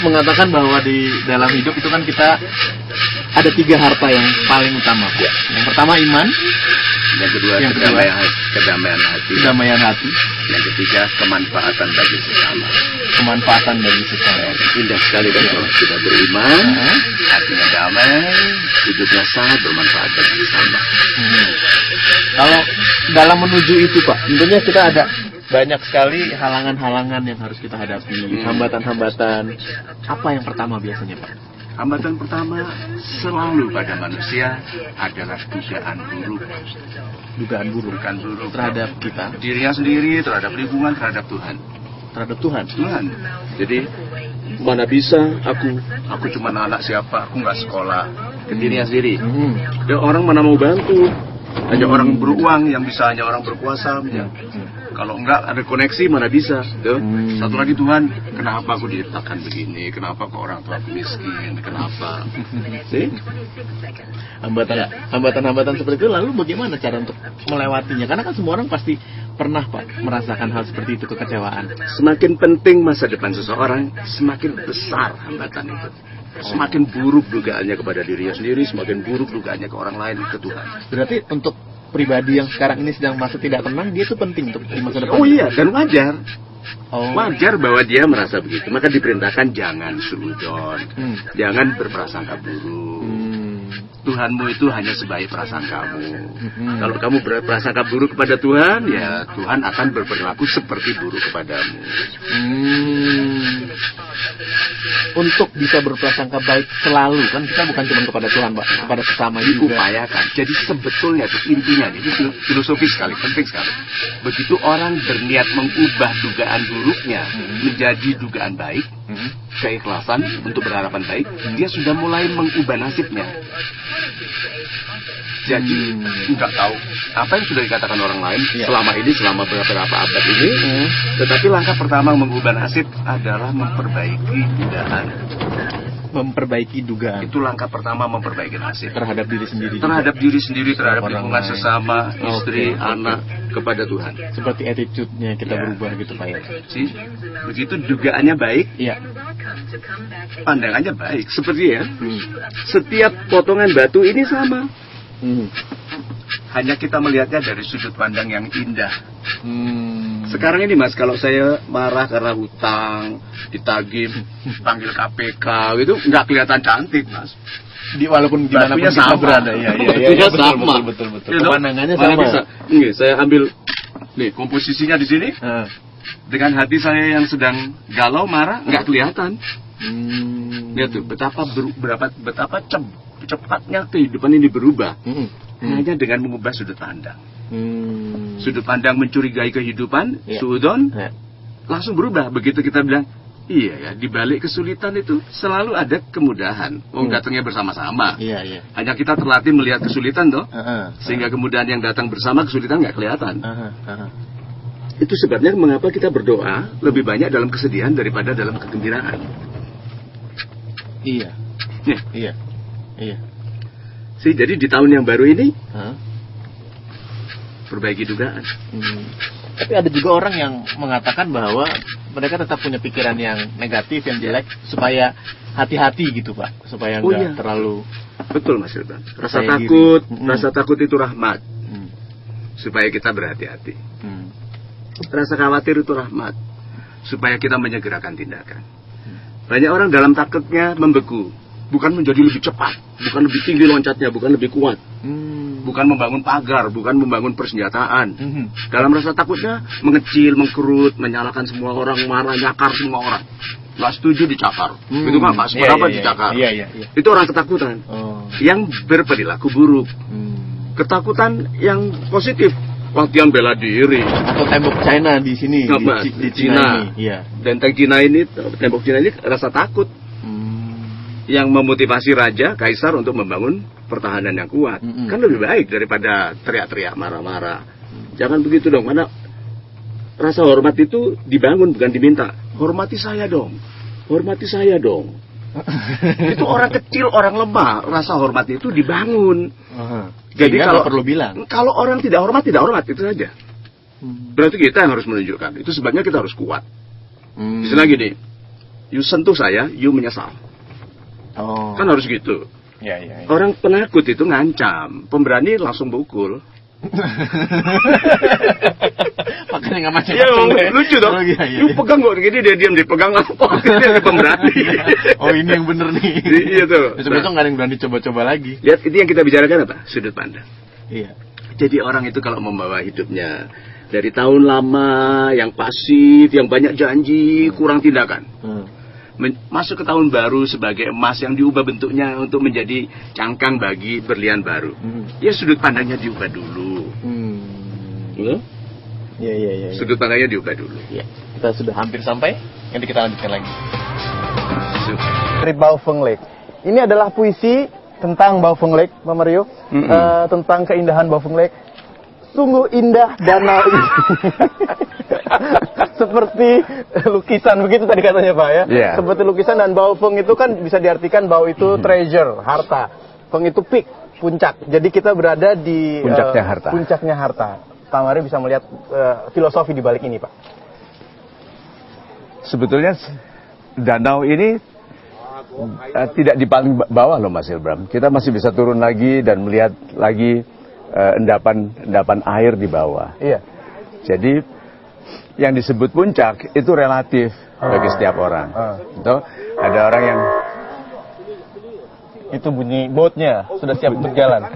mengatakan bahwa di dalam hidup itu kan kita ada 3 harta yang paling utama. Ya. Yang pertama iman, yang kedua kedamaian hati, yang ketiga kemanfaatan bagi sesama. Indah sekali kan kalau kita beriman, hatinya damai, hidupnya sangat bermanfaat bagi sesama. Kalau dalam menuju itu Pak, tentunya kita ada banyak sekali halangan-halangan yang harus kita hadapi, hambatan-hambatan. Apa yang pertama biasanya Pak? Hambatan pertama selalu pada manusia adalah dugaan buruk terhadap kita, dirinya sendiri, terhadap lingkungan, terhadap Tuhan. Jadi mana bisa aku cuma anak siapa, aku nggak sekolah, ke dirinya sendiri. Ya, orang mana mau bantu, hanya orang beruang yang bisa, hanya orang berkuasa. Kalau enggak ada koneksi mana bisa. Satu lagi Tuhan, kenapa aku diciptakan begini? Kenapa kok orang tua aku miskin? Kenapa? Hambatan-hambatan seperti itu, lalu bagaimana cara untuk melewatinya? Karena kan semua orang pasti pernah Pak merasakan hal seperti itu, kekecewaan. Semakin penting masa depan seseorang, semakin besar hambatan itu. Semakin buruk dugaannya kepada dirinya sendiri, semakin buruk dugaannya ke orang lain, ke Tuhan. Berarti untuk pribadi yang sekarang ini sedang masa tidak tenang, dia itu penting untuk di masa depan. Oh iya, dan wajar. Wajar bahwa dia merasa begitu. Maka diperintahkan jangan suudzon, jangan berprasangka buruk. Tuhanmu itu hanya sebaik prasangkamu. Kalau kamu berprasangka buruk kepada Tuhan, ya Tuhan akan berperilaku seperti buruk kepadamu. Untuk bisa berprasangka baik selalu, kan kita bukan cuma kepada Tuhan Pak, kepada sesama juga. Diupayakan. Jadi sebetulnya itu intinya, itu filosofis sekali, penting sekali. Begitu orang berniat mengubah dugaan buruknya menjadi dugaan baik, keikhlasan untuk berharapan baik, dia sudah mulai mengubah nasibnya. Jadi nggak tahu apa yang sudah dikatakan orang lain selama beberapa abad ini, tetapi langkah pertama mengubah nasib adalah memperbaiki dugaan. Itu langkah pertama, memperbaiki nasib terhadap diri sendiri, terhadap lingkungan sesama, istri, anak, kepada Tuhan. Seperti attitude-nya kita berubah gitu Pak ya. Begitu dugaannya baik, pandangannya baik. Seperti ya, setiap potongan batu ini sama. Hanya kita melihatnya dari sudut pandang yang indah. Sekarang ini Mas, kalau saya marah karena hutang, ditagih, panggil KPK, itu nggak kelihatan cantik Mas. Walaupun gimana pun kita berada, betul. Pemandangannya sama. Nih, saya ambil nih komposisinya di sini. Dengan hati saya yang sedang galau, marah, nggak kelihatan. Lihat tuh, betapa cepatnya kehidupan ini berubah. Hanya dengan mengubah sudut pandang. Sudut pandang mencurigai kehidupan, suudon, langsung berubah. Begitu kita bilang, iya ya, di balik kesulitan itu selalu ada kemudahan. Datangnya bersama-sama. Hanya kita terlatih melihat kesulitan toh, sehingga kemudahan yang datang bersama, kesulitan nggak kelihatan. Itu sebabnya mengapa kita berdoa lebih banyak dalam kesedihan daripada dalam kegembiraan. Iya. Jadi di tahun yang baru ini perbaiki dugaan. Tapi ada juga orang yang mengatakan bahwa mereka tetap punya pikiran yang negatif, yang jelek, supaya hati-hati gitu Pak, supaya nggak terlalu. Betul Mas Irfan. Rasa takut itu rahmat, supaya kita berhati-hati. Rasa khawatir itu rahmat, supaya kita menyegerakan tindakan. Banyak orang dalam takutnya membeku. Bukan menjadi lebih cepat, bukan lebih tinggi loncatnya, bukan lebih kuat, bukan membangun pagar, bukan membangun persenjataan. Dalam rasa takutnya mengecil, mengkerut, menyalahkan semua orang, marah, nyakar semua orang. Gak setuju dicakar, itu kan Pak, seberapa dicakar. Itu orang ketakutan, yang berperilaku buruk. Ketakutan yang positif, latihan bela diri. Atau tembok China di sini, di China ini. Benteng China ini, tembok China ini rasa takut. Yang memotivasi raja, kaisar untuk membangun pertahanan yang kuat. Kan lebih baik daripada teriak-teriak, marah-marah. Jangan begitu dong, mana rasa hormat itu dibangun, bukan diminta. Hormati saya dong. Itu orang kecil, orang lemah, rasa hormat itu dibangun. Jadi kalau perlu bilang, kalau orang tidak hormat, itu saja. Berarti kita yang harus menunjukkan. Itu sebabnya kita harus kuat. Misalnya gini, you sentuh saya, you menyesal. Oh. Kan harus gitu. Ya, ya, ya. Orang penakut itu ngancam, pemberani langsung pukul. Makanya nggak macam. Iya, lucu dong. Oh, iya, iya. You pegang kok, gini dia diam, dipegang apa? Dia pemberani. Oh, ini yang bener nih. Iya tuh. Besok-besok nggak ada yang berani coba-coba lagi. Lihat, itu yang kita bicarakan apa? Sudut pandang. Iya. Jadi orang itu kalau membawa hidupnya dari tahun lama, yang pasif, yang banyak janji, kurang tindakan. Masuk ke tahun baru sebagai emas yang diubah bentuknya untuk menjadi cangkang bagi berlian baru. Ya sudut pandangnya diubah dulu. Iya, iya, iya. Sudut pandangnya diubah dulu. Iya. Kita sudah hampir sampai. Nanti kita lanjutkan lagi. Dari Bao Feng Lek. Ini adalah puisi tentang Bao Feng Lek, Pak Mario. Tentang keindahan Bao Feng Lek. Sungguh indah danau ini. Seperti lukisan begitu tadi katanya Pak ya. Yeah. Seperti lukisan, dan Bao Feng itu kan bisa diartikan Bao itu treasure, harta. Feng itu peak, puncak. Jadi kita berada di Puncaknya harta. Puncaknya harta. Pak Mario bisa melihat filosofi di balik ini, Pak. Sebetulnya danau ini tidak di paling bawah loh Mas Ilbram. Kita masih bisa turun lagi dan melihat lagi endapan air di bawah. Iya. Jadi yang disebut puncak itu relatif bagi setiap orang. Itu ada orang yang Itu bunyi boatnya sudah siap untuk jalan.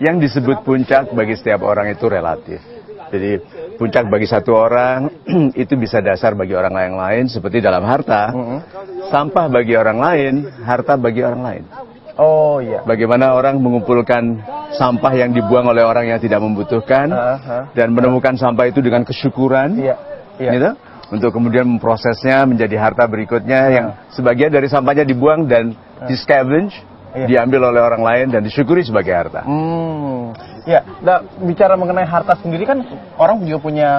yang disebut puncak bagi setiap orang itu relatif. Jadi puncak bagi satu orang itu bisa dasar bagi orang lain, seperti dalam harta. Sampah bagi orang lain, harta bagi orang lain. Oh iya. Bagaimana orang mengumpulkan sampah yang dibuang oleh orang yang tidak membutuhkan dan menemukan sampah itu dengan kesyukuran, Iya. Iya. gitu, untuk kemudian memprosesnya menjadi harta berikutnya yang sebagian dari sampahnya dibuang dan di scavenge, diambil oleh orang lain dan disyukuri sebagai harta. Ya, bicara mengenai harta sendiri kan orang juga punya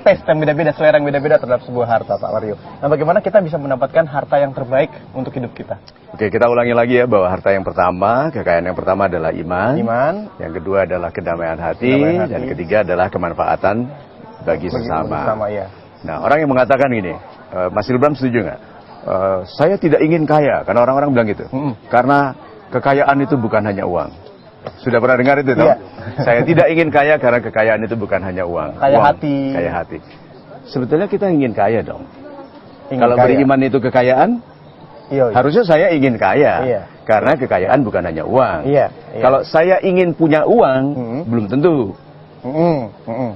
taste yang beda-beda, selera yang beda-beda terhadap sebuah harta, Pak Mario. Nah, bagaimana kita bisa mendapatkan harta yang terbaik untuk hidup kita? Oke, kita ulangi lagi ya, bahwa harta yang pertama, kekayaan yang pertama adalah iman. Yang kedua adalah kedamaian hati. Dan ketiga adalah kemanfaatan bagi sesama. Ya. Nah, orang yang mengatakan gini, Mas Ilbram setuju nggak? Saya tidak ingin kaya, karena orang-orang bilang gitu. Karena kekayaan itu bukan hanya uang. Sudah pernah dengar itu, toh? Iya. Saya tidak ingin kaya karena kekayaan itu bukan hanya uang. Kaya uang, hati. Kaya hati. Sebetulnya kita ingin kaya dong. Ingin Kalau kaya. beriman itu kekayaan, Iya. harusnya saya ingin kaya. Iya. Karena kekayaan bukan hanya uang. Iya. Kalau saya ingin punya uang, belum tentu.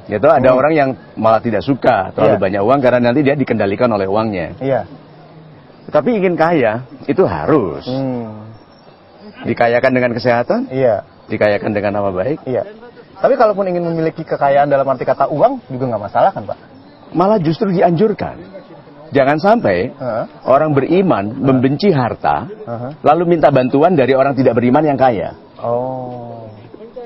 Gitu, ada orang yang malah tidak suka terlalu banyak uang karena nanti dia dikendalikan oleh uangnya. Iya. Tapi ingin kaya, itu harus. Dikayakan dengan kesehatan, Iya. dikayakan dengan nama baik. Iya. Tapi kalaupun ingin memiliki kekayaan dalam arti kata uang juga nggak masalah kan, Pak? Malah justru dianjurkan. Jangan sampai orang beriman membenci harta, lalu minta bantuan dari orang tidak beriman yang kaya. Oh.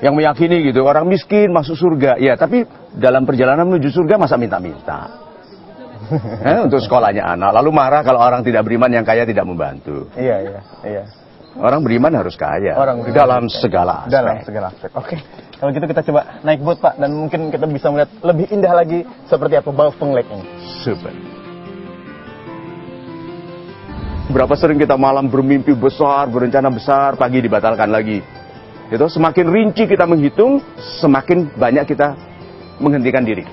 Yang meyakini gitu, orang miskin masuk surga. Ya, tapi dalam perjalanan menuju surga masa minta-minta. Untuk sekolahnya anak, lalu marah kalau orang tidak beriman yang kaya tidak membantu. Iya. Orang beriman harus kaya dalam segala aspek. Dalam segala aspek. Oke. Kalau gitu kita coba naik boat, Pak, dan mungkin kita bisa melihat lebih indah lagi seperti apa Bao Feng Lek ini. Super. Berapa sering kita malam bermimpi besar, berencana besar, pagi dibatalkan lagi. Itu semakin rinci kita menghitung, semakin banyak kita menghentikan diri.